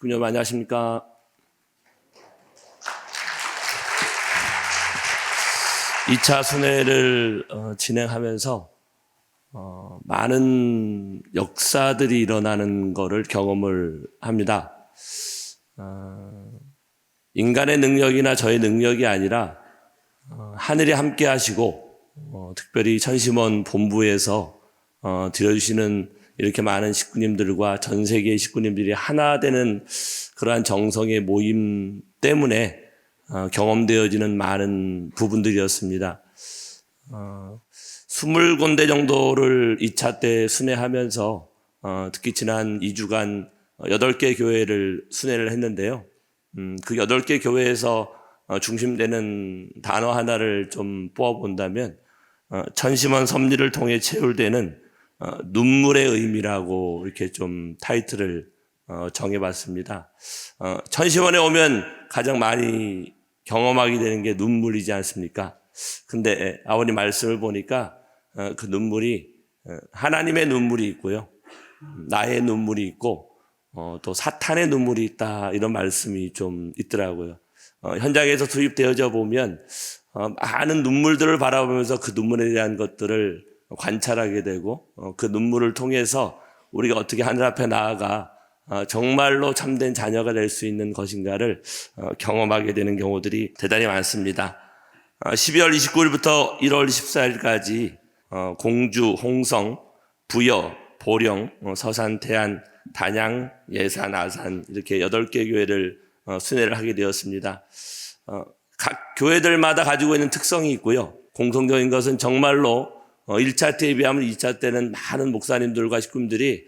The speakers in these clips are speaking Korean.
여러분 안녕하십니까? 2차 순회를 진행하면서 많은 역사들이 일어나는 것을 경험을 합니다. 인간의 능력이나 저의 능력이 아니라 하늘이 함께 하시고 특별히 천심원 본부에서 드려주시는 이렇게 많은 식구님들과 전 세계의 식구님들이 하나 되는 그러한 정성의 모임 때문에 경험되어지는 많은 부분들이었습니다. 20군데 정도를 2차 때 순회하면서 특히 지난 2주간 8개 교회를 순회를 했는데요. 그 8개 교회에서 중심되는 단어 하나를 좀 뽑아본다면 천심원 섭리를 통해 체울되는 눈물의 의미라고 이렇게 좀 타이틀을 정해봤습니다. 천심원에 오면 가장 많이 경험하게 되는 게 눈물이지 않습니까? 근데 아버님 말씀을 보니까 그 눈물이 하나님의 눈물이 있고요, 나의 눈물이 있고 또 사탄의 눈물이 있다, 이런 말씀이 좀 있더라고요. 현장에서 투입되어져 보면 많은 눈물들을 바라보면서 그 눈물에 대한 것들을 관찰하게 되고 그 눈물을 통해서 우리가 어떻게 하늘 앞에 나아가 정말로 참된 자녀가 될 수 있는 것인가를 경험하게 되는 경우들이 대단히 많습니다. 12월 29일부터 1월 14일까지 공주, 홍성, 부여, 보령, 서산, 태안, 단양, 예산, 아산 이렇게 8개 교회를 순회를 하게 되었습니다. 각 교회들마다 가지고 있는 특성이 있고요. 공통적인 것은 정말로 1차 때에 비하면 2차 때는 많은 목사님들과 식구들이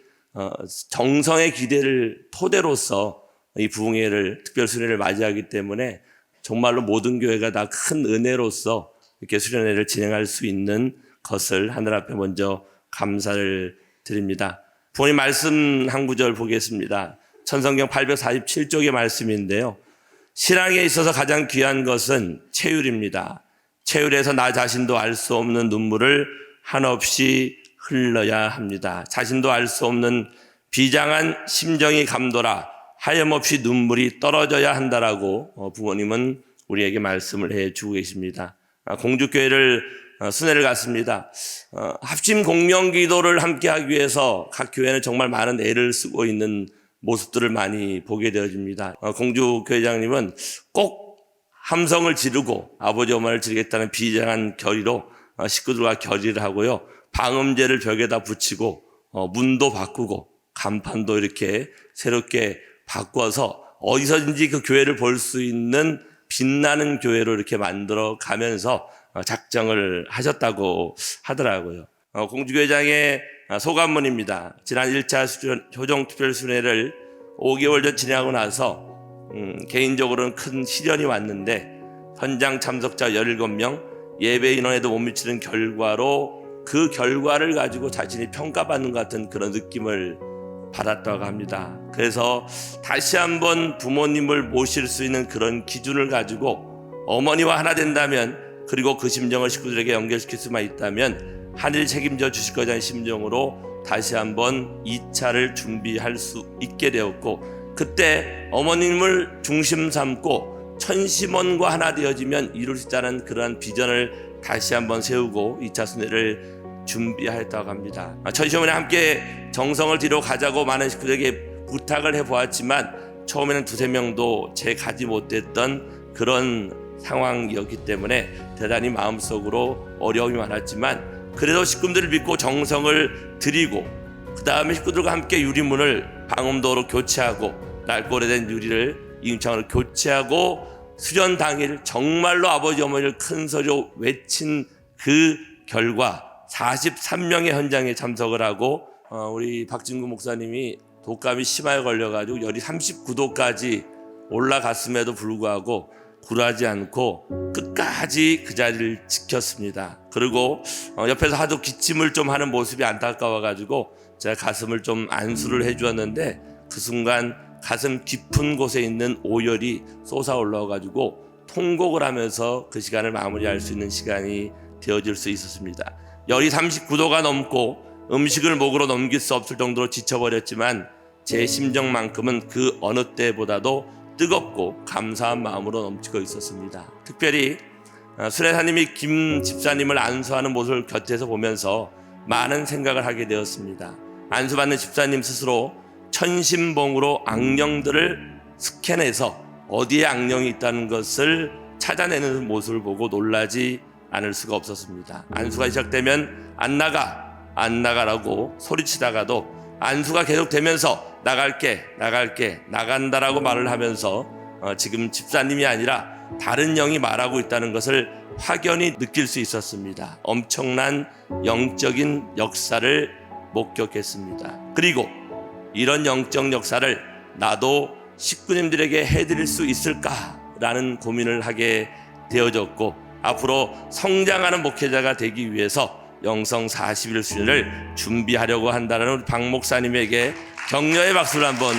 정성의 기대를 토대로서 이 부흥회를 특별 수련회를 맞이하기 때문에 정말로 모든 교회가 다 큰 은혜로서 이렇게 수련회를 진행할 수 있는 것을 하늘 앞에 먼저 감사를 드립니다. 부모님 말씀 한 구절 보겠습니다. 천성경 847쪽의 말씀인데요. 신앙에 있어서 가장 귀한 것은 체휼입니다. 체휼에서 나 자신도 알 수 없는 눈물을 한없이 흘러야 합니다. 자신도 알 수 없는 비장한 심정이 감돌아 하염없이 눈물이 떨어져야 한다라고 부모님은 우리에게 말씀을 해주고 계십니다. 공주교회를 순회를 갔습니다. 합심 공명 기도를 함께 하기 위해서 각 교회는 정말 많은 애를 쓰고 있는 모습들을 많이 보게 되어집니다. 공주교회장님은 꼭 함성을 지르고 아버지 어머니를 지르겠다는 비장한 결의로 식구들과 결의를 하고요, 방음제를 벽에다 붙이고 문도 바꾸고 간판도 이렇게 새롭게 바꿔서 어디서든지 그 교회를 볼 수 있는 빛나는 교회로 이렇게 만들어 가면서 작정을 하셨다고 하더라고요. 공주교회장의 소감문입니다. 지난 1차 효정특별순회를 5개월 전 진행하고 나서 개인적으로는 큰 시련이 왔는데 현장 참석자 17명, 예배 인원에도 못 미치는 결과로 그 결과를 가지고 자신이 평가받는 것 같은 그런 느낌을 받았다고 합니다. 그래서 다시 한번 부모님을 모실 수 있는 그런 기준을 가지고 어머니와 하나 된다면, 그리고 그 심정을 식구들에게 연결시킬 수만 있다면 하늘이 책임져 주실 거라는 심정으로 다시 한번 2차를 준비할 수 있게 되었고, 그때 어머님을 중심 삼고 천심원과 하나 되어지면 이룰 수 있다는 그러한 비전을 다시 한번 세우고 2차 순회를 준비하였다고 합니다. 천심원에 함께 정성을 들여 가자고 많은 식구들에게 부탁을 해보았지만 처음에는 2-3명도 제 가지 못했던 그런 상황이었기 때문에 대단히 마음속으로 어려움이 많았지만, 그래도 식구들을 믿고 정성을 드리고 그 다음에 식구들과 함께 유리문을 방음도로 교체하고 낡고 오래된 유리를 이음창으로 교체하고 수련 당일 정말로 아버지 어머니를 큰 소리로 외친 그 결과 43명의 현장에 참석을 하고 우리 박진구 목사님이 독감이 심하게 걸려가지고 열이 39도까지 올라갔음에도 불구하고 굴하지 않고 끝까지 그 자리를 지켰습니다. 그리고 옆에서 하도 기침을 좀 하는 모습이 안타까워가지고 제가 가슴을 좀 안수를 해주었는데 그 순간 가슴 깊은 곳에 있는 오열이 솟아 올라와가지고 통곡을 하면서 그 시간을 마무리할 수 있는 시간이 되어질 수 있었습니다. 열이 39도가 넘고 음식을 목으로 넘길 수 없을 정도로 지쳐버렸지만 제 심정만큼은 그 어느 때보다도 뜨겁고 감사한 마음으로 넘치고 있었습니다. 특별히 수레사님이 김 집사님을 안수하는 모습을 곁에서 보면서 많은 생각을 하게 되었습니다. 안수받는 집사님 스스로 천신봉으로 악령들을 스캔해서 어디에 악령이 있다는 것을 찾아내는 모습을 보고 놀라지 않을 수가 없었습니다. 안수가 시작되면 안 나가라고 소리치다가도 안수가 계속되면서 나간다라고 말을 하면서 지금 집사님이 아니라 다른 영이 말하고 있다는 것을 확연히 느낄 수 있었습니다. 엄청난 영적인 역사를 목격했습니다. 그리고 이런 영적 역사를 나도 식구님들에게 해드릴 수 있을까라는 고민을 하게 되어졌고, 앞으로 성장하는 목회자가 되기 위해서 영성 40일 수련을 준비하려고 한다는 우리 박 목사님에게 격려의 박수를 한번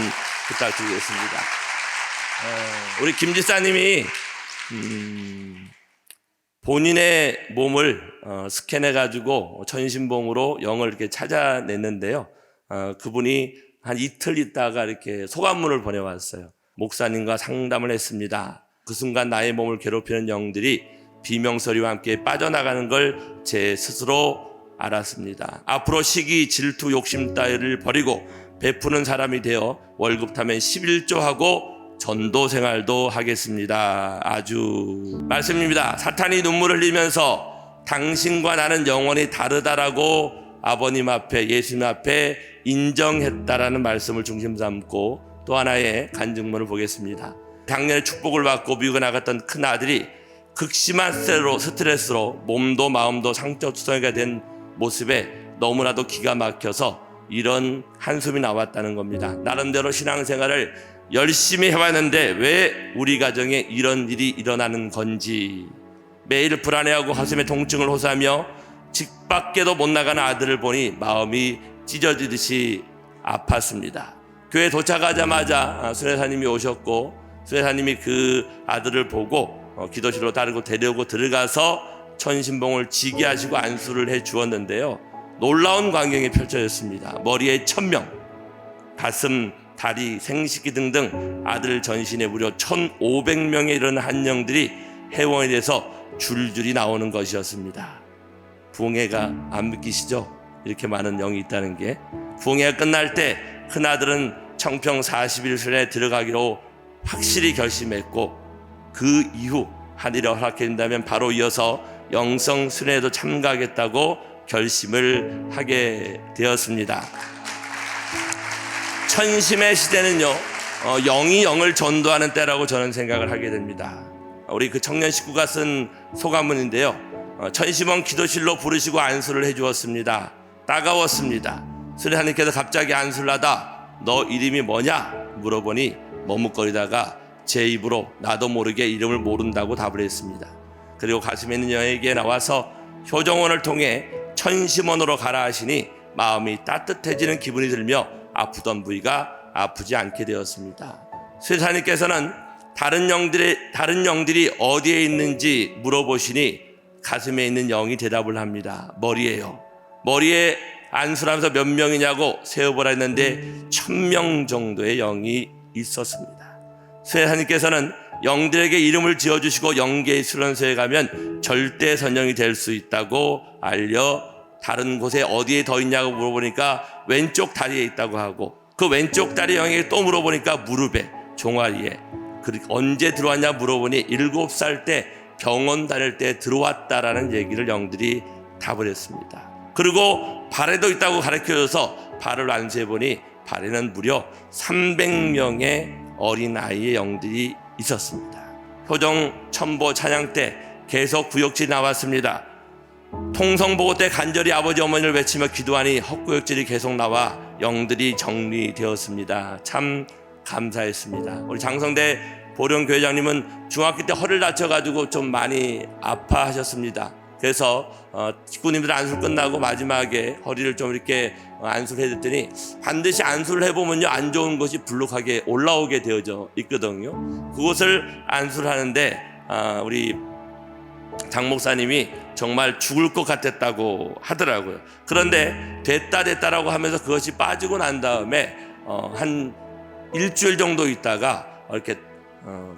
부탁드리겠습니다. 우리 김 지사님이 본인의 몸을 스캔해가지고 천신봉으로 영을 이렇게 찾아냈는데요. 그분이 한 이틀 있다가 이렇게 소감문을 보내왔어요. 목사님과 상담을 했습니다. 그 순간 나의 몸을 괴롭히는 영들이 비명소리와 함께 빠져나가는 걸 제 스스로 알았습니다. 앞으로 시기, 질투, 욕심 따위를 버리고 베푸는 사람이 되어 월급 타면 11조하고 전도 생활도 하겠습니다. 아주 말씀입니다. 사탄이 눈물을 흘리면서 당신과 나는 영원히 다르다라고 아버님 앞에, 예수님 앞에 인정했다라는 말씀을 중심 삼고 또 하나의 간증문을 보겠습니다. 작년에 축복을 받고 미국에 나갔던 큰 아들이 극심한 스트레스로 몸도 마음도 상처투성이가 된 모습에 너무나도 기가 막혀서 이런 한숨이 나왔다는 겁니다. 나름대로 신앙생활을 열심히 해왔는데 왜 우리 가정에 이런 일이 일어나는 건지, 매일 불안해하고 가슴에 통증을 호소하며 집 밖에도 못 나가는 아들을 보니 마음이 찢어지듯이 아팠습니다. 교회 도착하자마자 수레사님이 오셨고, 수레사님이 그 아들을 보고 기도실로 데려오고 들어가서 천신봉을 지게 하시고 안수를 해 주었는데요. 놀라운 광경이 펼쳐졌습니다. 머리에 1000명, 가슴, 다리, 생식기 등등 아들 전신에 무려 1500명에 이르는 한영들이 회원이 돼서 줄줄이 나오는 것이었습니다. 부흥회가 안 믿기시죠? 이렇게 많은 영이 있다는 게. 부흥회가 끝날 때 큰아들은 청평 40일 수련에 들어가기로 확실히 결심했고, 그 이후 하늘이 허락해준다면 바로 이어서 영성 수련에도 참가하겠다고 결심을 하게 되었습니다. 천심의 시대는요, 영이 영을 전도하는 때라고 저는 생각을 하게 됩니다. 우리 그 청년 식구가 쓴 소감문인데요. 천심원 기도실로 부르시고 안수를 해주었습니다. 따가웠습니다. 수련사님께서 갑자기 안수를 하다 너 이름이 뭐냐 물어보니 머뭇거리다가 제 입으로 나도 모르게 이름을 모른다고 답을 했습니다. 그리고 가슴에 있는 영에게 나와서 효정원을 통해 천심원으로 가라 하시니 마음이 따뜻해지는 기분이 들며 아프던 부위가 아프지 않게 되었습니다. 수사님께서는 다른 영들이 어디에 있는지 물어보시니 가슴에 있는 영이 대답을 합니다. 머리에요. 머리에 안수하면서 몇 명이냐고 세어보라 했는데 1000명 정도의 영이 있었습니다. 수혜사님께서는 영들에게 이름을 지어주시고 영계의 수련소에 가면 절대 선영이 될 수 있다고 알려 다른 곳에 어디에 더 있냐고 물어보니까 왼쪽 다리에 있다고 하고, 그 왼쪽 다리 영에게 또 물어보니까 무릎에, 종아리에, 언제 들어왔냐 물어보니 7살 때 병원 다닐 때 들어왔다라는 얘기를 영들이 답을 했습니다. 그리고 발에도 있다고 가르쳐줘서 발을 안수해보니 발에는 무려 300명의 어린아이의 영들이 있었습니다. 효정 첨보 찬양 때 계속 구역질이 나왔습니다. 통성보고 때 간절히 아버지 어머니를 외치며 기도하니 헛구역질이 계속 나와 영들이 정리되었습니다. 참 감사했습니다. 우리 장성대 보령교회장님은 중학교 때 허리를 다쳐가지고 좀 많이 아파하셨습니다. 그래서 식구님들 안수 끝나고 마지막에 허리를 좀 이렇게 안수를 해줬더니 반드시 안수를 해보면요 안 좋은 것이 불룩하게 올라오게 되어져 있거든요. 그것을 안수를 하는데 우리 장 목사님이 정말 죽을 것 같았다고 하더라고요. 그런데 됐다라고 하면서 그것이 빠지고 난 다음에 한 일주일 정도 있다가 이렇게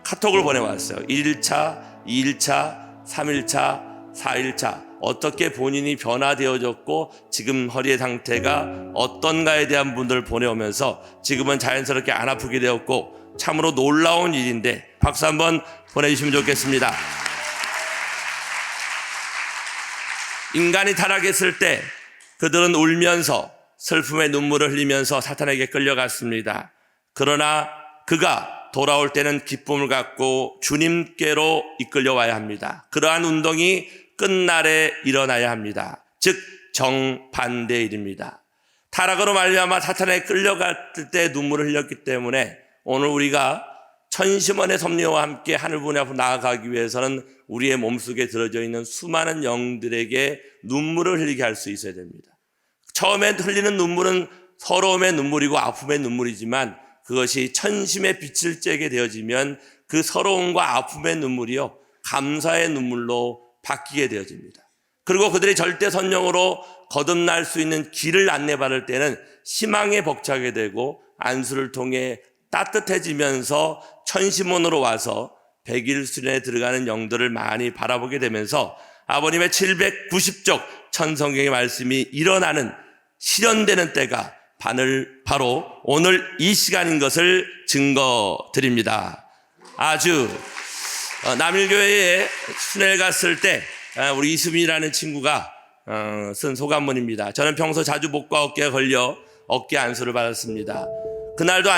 카톡을 보내왔어요. 1일차, 2일차, 3일차, 4일차 어떻게 본인이 변화되어졌고 지금 허리의 상태가 어떤가에 대한 분들을 보내오면서 지금은 자연스럽게 안 아프게 되었고 참으로 놀라운 일인데 박수 한번 보내주시면 좋겠습니다. 인간이 타락했을 때 그들은 울면서 슬픔의 눈물을 흘리면서 사탄에게 끌려갔습니다. 그러나 그가 돌아올 때는 기쁨을 갖고 주님께로 이끌려와야 합니다. 그러한 운동이 끝날에 일어나야 합니다. 즉 정반대의 일입니다. 타락으로 말미암아 사탄에 끌려갔을 때 눈물을 흘렸기 때문에 오늘 우리가 천심원의 섭리와 함께 하늘분의 앞으로 나아가기 위해서는 우리의 몸속에 들어져 있는 수많은 영들에게 눈물을 흘리게 할 수 있어야 됩니다. 처음에 흘리는 눈물은 서러움의 눈물이고 아픔의 눈물이지만 그것이 천심의 빛을 쬐게 되어지면 그 서러움과 아픔의 눈물이요 감사의 눈물로 바뀌게 되어집니다. 그리고 그들이 절대 선영으로 거듭날 수 있는 길을 안내받을 때는 희망에 벅차게 되고 안수를 통해 따뜻해지면서 천심원으로 와서 백일수련에 들어가는 영들을 많이 바라보게 되면서 아버님의 790쪽 천성경의 말씀이 일어나는 실현되는 때가 바로 오늘 이 시간인 것을 증거드립니다. 아주 남일교회에 순회를 갔을 때 우리 이수민이라는 친구가 쓴 소감문입니다. 저는 평소 자주 목과 어깨에 걸려 어깨 안수를 받았습니다. 그날도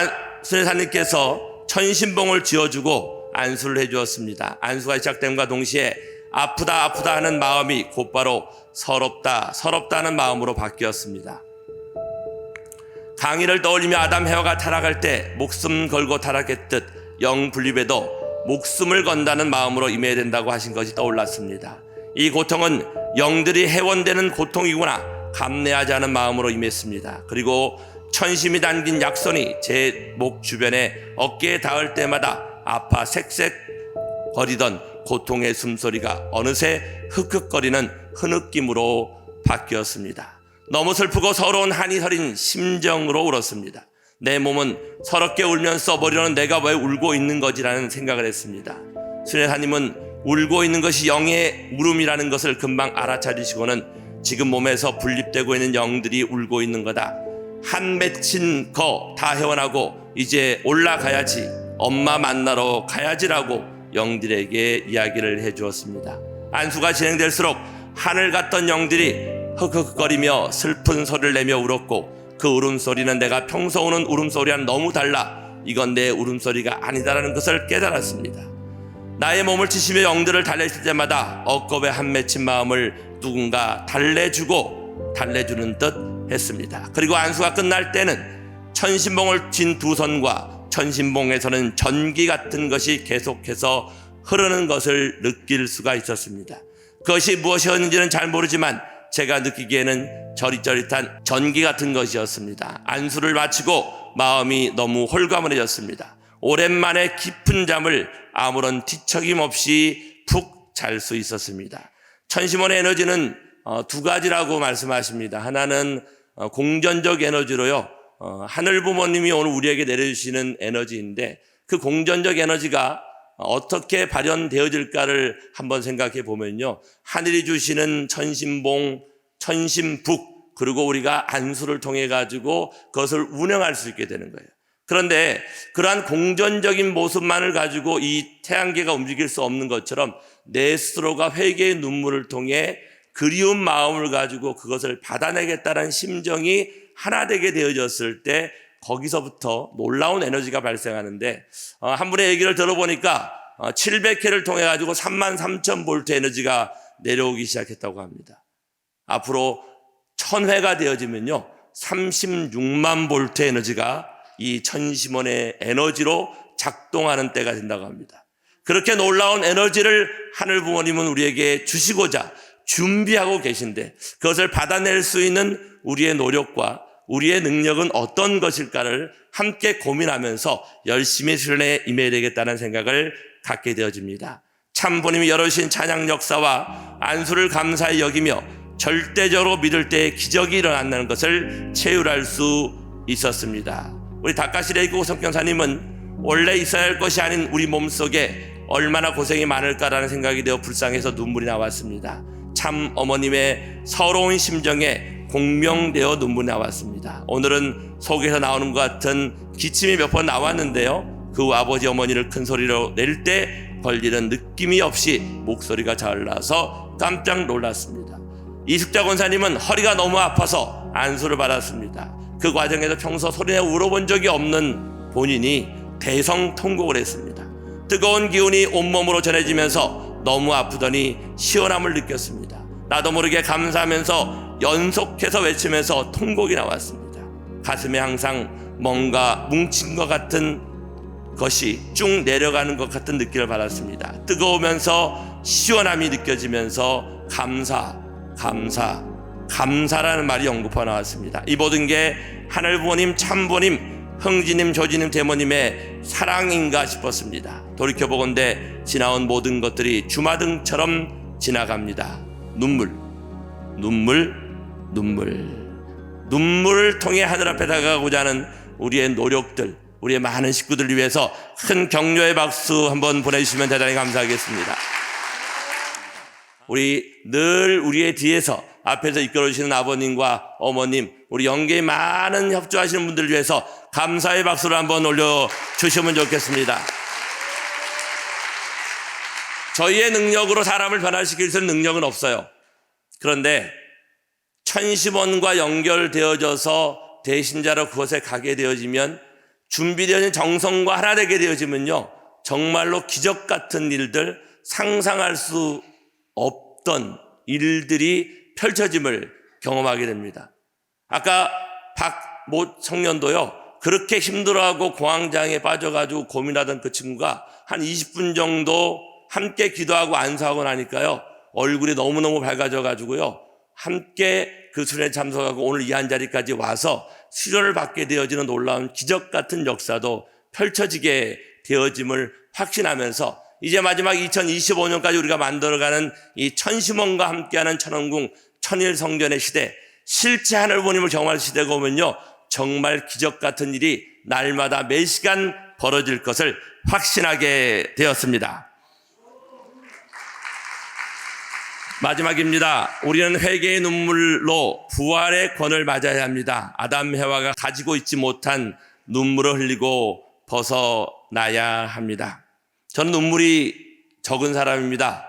순회사님께서 천신봉을 쥐어주고 안수를 해주었습니다. 안수가 시작됨과 동시에 아프다 하는 마음이 곧바로 서럽다 하는 마음으로 바뀌었습니다. 강의를 떠올리며 아담 해와가 타락할 때 목숨 걸고 타락했듯 영분립에도 목숨을 건다는 마음으로 임해야 된다고 하신 것이 떠올랐습니다. 이 고통은 영들이 해원되는 고통이구나 감내하지 않은 마음으로 임했습니다. 그리고 천심이 담긴 약손이 제 목 주변에 어깨에 닿을 때마다 아파 색색 거리던 고통의 숨소리가 어느새 흑흑거리는 흐느낌으로 바뀌었습니다. 너무 슬프고 서러운 한이 서린 심정으로 울었습니다. 내 몸은 서럽게 울면서 머리로는 내가 왜 울고 있는 거지라는 생각을 했습니다. 순회사님은 울고 있는 것이 영의 울음이라는 것을 금방 알아차리시고는 지금 몸에서 분립되고 있는 영들이 울고 있는 거다. 한 맺힌 거 다 회원하고 이제 올라가야지 엄마 만나러 가야지라고 영들에게 이야기를 해주었습니다. 안수가 진행될수록 하늘 갔던 영들이 흑흑거리며 슬픈 소리를 내며 울었고 그 울음소리는 내가 평소 우는 울음소리와는 너무 달라 이건 내 울음소리가 아니다라는 것을 깨달았습니다. 나의 몸을 치시며 영들을 달래실 때마다 억겁에 한 맺힌 마음을 누군가 달래주는 듯 했습니다. 그리고 안수가 끝날 때는 천신봉을 쥔 두 손과 천신봉에서는 전기 같은 것이 계속해서 흐르는 것을 느낄 수가 있었습니다. 그것이 무엇이었는지는 잘 모르지만 제가 느끼기에는 저릿저릿한 전기 같은 것이었습니다. 안수를 마치고 마음이 너무 홀가분해졌습니다. 오랜만에 깊은 잠을 아무런 뒤척임 없이 푹 잘 수 있었습니다. 천심원의 에너지는 두 가지라고 말씀하십니다. 하나는 공전적 에너지로요. 하늘 부모님이 오늘 우리에게 내려주시는 에너지인데 그 공전적 에너지가 어떻게 발현되어질까를 한번 생각해 보면요. 하늘이 주시는 천신봉, 천신북 그리고 우리가 안수를 통해 가지고 그것을 운영할 수 있게 되는 거예요. 그런데 그러한 공전적인 모습만을 가지고 이 태양계가 움직일 수 없는 것처럼 내 스스로가 회개의 눈물을 통해 그리운 마음을 가지고 그것을 받아내겠다는 심정이 하나 되게 되어졌을 때 거기서부터 놀라운 에너지가 발생하는데 한 분의 얘기를 들어보니까 700회를 통해 가지고 33,000V 에너지가 내려오기 시작했다고 합니다. 앞으로 1000회가 되어지면요 36만 볼트 에너지가 이 천심원의 에너지로 작동하는 때가 된다고 합니다. 그렇게 놀라운 에너지를 하늘 부모님은 우리에게 주시고자 준비하고 계신데 그것을 받아낼 수 있는 우리의 노력과 우리의 능력은 어떤 것일까를 함께 고민하면서 열심히 수련에 임해야 되겠다는 생각을 갖게 되어집니다. 참 부모님이 열어주신 찬양 역사와 안수를 감사히 여기며 절대적으로 믿을 때 기적이 일어난다는 것을 체휼할 수 있었습니다. 우리 다카시 레이코 성경사님은 원래 있어야 할 것이 아닌 우리 몸속에 얼마나 고생이 많을까라는 생각이 되어 불쌍해서 눈물이 나왔습니다. 참 어머님의 서러운 심정에 공명되어 눈물이 나왔습니다. 오늘은 속에서 나오는 것 같은 기침이 몇 번 나왔는데요, 그 아버지 어머니를 큰 소리로 낼 때 걸리는 느낌이 없이 목소리가 잘나서 깜짝 놀랐습니다. 이숙자 권사님은 허리가 너무 아파서 안수를 받았습니다. 그 과정에서 평소 소리내어 울어본 적이 없는 본인이 대성통곡을 했습니다. 뜨거운 기운이 온몸으로 전해지면서 너무 아프더니 시원함을 느꼈습니다. 나도 모르게 감사하면서 연속해서 외치면서 통곡이 나왔습니다. 가슴에 항상 뭔가 뭉친 것 같은 것이 쭉 내려가는 것 같은 느낌을 받았습니다. 뜨거우면서 시원함이 느껴지면서 감사라는 말이 연구파 나왔습니다. 이 모든 게 하늘 부모님, 참 부모님, 흥지님, 조지님, 대모님의 사랑인가 싶었습니다. 돌이켜보건대 지나온 모든 것들이 주마등처럼 지나갑니다. 눈물을 통해 하늘 앞에 다가가고자 하는 우리의 노력들, 우리의 많은 식구들을 위해서 큰 격려의 박수 한번 보내주시면 대단히 감사하겠습니다. 우리 늘 우리의 뒤에서 앞에서 이끌어주시는 아버님과 어머님, 우리 영계에 많은 협조하시는 분들을 위해서 감사의 박수를 한번 올려주시면 좋겠습니다. 저희의 능력으로 사람을 변화시킬 수 있는 능력은 없어요. 그런데 천심원과 연결되어져서 대신자로 그곳에 가게 되어지면, 준비되어진 정성과 하나 되게 되어지면요, 정말로 기적 같은 일들, 상상할 수 없던 일들이 펼쳐짐을 경험하게 됩니다. 아까 박모 청년도요, 그렇게 힘들어하고 공황장애에 빠져가지고 고민하던 그 친구가 한 20분 정도 함께 기도하고 안수하고 나니까요, 얼굴이 너무너무 밝아져가지고요, 함께 그 수련에 참석하고 오늘 이 한 자리까지 와서 수련을 받게 되어지는 놀라운 기적 같은 역사도 펼쳐지게 되어짐을 확신하면서, 이제 마지막 2025년까지 우리가 만들어가는 이 천심원과 함께하는 천원궁 천일 성전의 시대, 실제 하늘 부모님을 경험할 시대가 오면요, 정말 기적 같은 일이 날마다 매 시간 벌어질 것을 확신하게 되었습니다. 마지막입니다. 우리는 회개의 눈물로 부활의 권을 맞아야 합니다. 아담 해와가 가지고 있지 못한 눈물을 흘리고 벗어나야 합니다. 저는 눈물이 적은 사람입니다.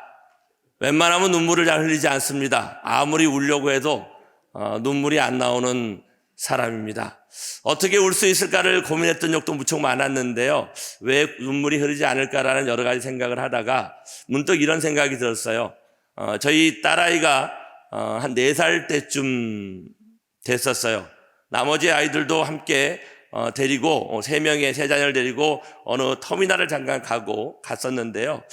웬만하면 눈물을 잘 흘리지 않습니다. 아무리 울려고 해도 눈물이 안 나오는 사람입니다. 어떻게 울 수 있을까를 고민했던 적도 무척 많았는데요, 왜 눈물이 흐르지 않을까라는 여러 가지 생각을 하다가 문득 이런 생각이 들었어요. 저희 딸아이가 한 4살 때쯤 됐었어요. 나머지 아이들도 함께 데리고 3명의 세 자녀를 데리고 어느 터미널을 잠깐 갔었는데요,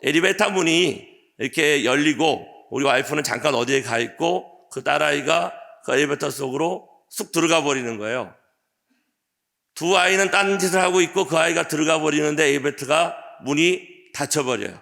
엘리베이터 문이 이렇게 열리고 우리 와이프는 잠깐 어디에 가 있고 그 딸아이가 그 엘리베이터 속으로 쑥 들어가 버리는 거예요. 두 아이는 딴 짓을 하고 있고 그 아이가 들어가 버리는데 엘리베이터가 문이 닫혀버려요.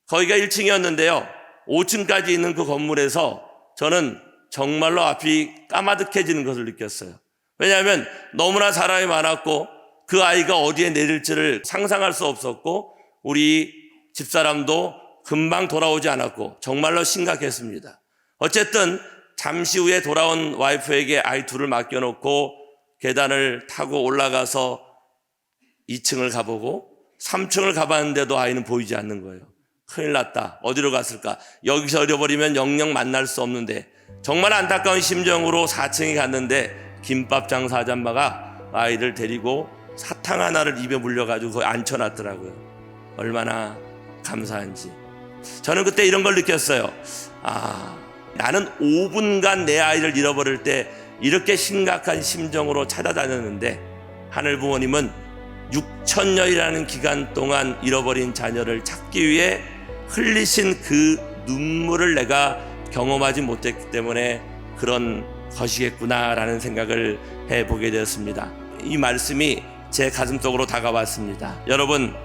거기가 1층이었는데요 5층까지 있는 그 건물에서 저는 정말로 앞이 까마득해지는 것을 느꼈어요. 왜냐하면 너무나 사람이 많았고 그 아이가 어디에 내릴지를 상상할 수 없었고 우리 집사람도 금방 돌아오지 않았고 정말로 심각했습니다. 어쨌든 잠시 후에 돌아온 와이프에게 아이 둘을 맡겨놓고 계단을 타고 올라가서 2층을 가보고 3층을 가봤는데도 아이는 보이지 않는 거예요. 큰일 났다. 어디로 갔을까? 여기서 잃어버리면 영영 만날 수 없는데, 정말 안타까운 심정으로 4층에 갔는데 김밥 장사 아줌마가 아이를 데리고 사탕 하나를 입에 물려가지고 거기 앉혀놨더라고요. 얼마나 감사한지. 저는 그때 이런 걸 느꼈어요. 나는 5분간 내 아이를 잃어버릴 때 이렇게 심각한 심정으로 찾아다녔는데 하늘 부모님은 6천년이라는 기간 동안 잃어버린 자녀를 찾기 위해 흘리신 그 눈물을 내가 경험하지 못했기 때문에 그런 것이겠구나라는 생각을 해보게 되었습니다. 이 말씀이 제 가슴속으로 다가왔습니다. 여러분,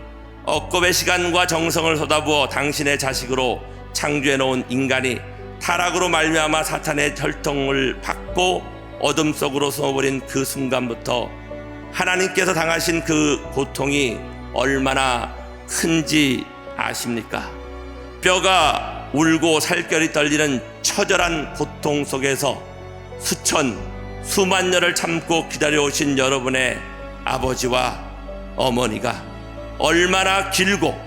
억겁의 시간과 정성을 쏟아부어 당신의 자식으로 창조해놓은 인간이 타락으로 말미암아 사탄의 혈통을 받고 어둠 속으로 숨어버린 그 순간부터 하나님께서 당하신 그 고통이 얼마나 큰지 아십니까? 뼈가 울고 살결이 떨리는 처절한 고통 속에서 수만 년을 참고 기다려오신 여러분의 아버지와 어머니가 얼마나 길고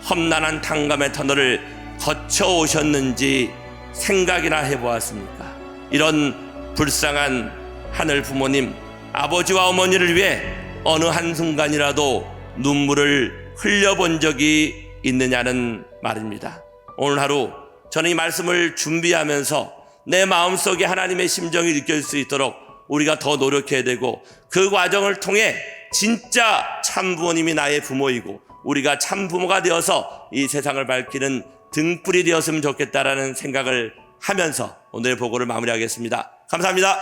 험난한 탕감의 터널을 거쳐오셨는지 생각이나 해보았습니까? 이런 불쌍한 하늘 부모님, 아버지와 어머니를 위해 어느 한순간이라도 눈물을 흘려본 적이 있느냐는 말입니다. 오늘 하루 저는 이 말씀을 준비하면서 내 마음속에 하나님의 심정이 느껴질 수 있도록 우리가 더 노력해야 되고, 그 과정을 통해 진짜 참 부모님이 나의 부모이고 우리가 참 부모가 되어서 이 세상을 밝히는 등불이 되었으면 좋겠다라는 생각을 하면서 오늘의 보고를 마무리하겠습니다. 감사합니다.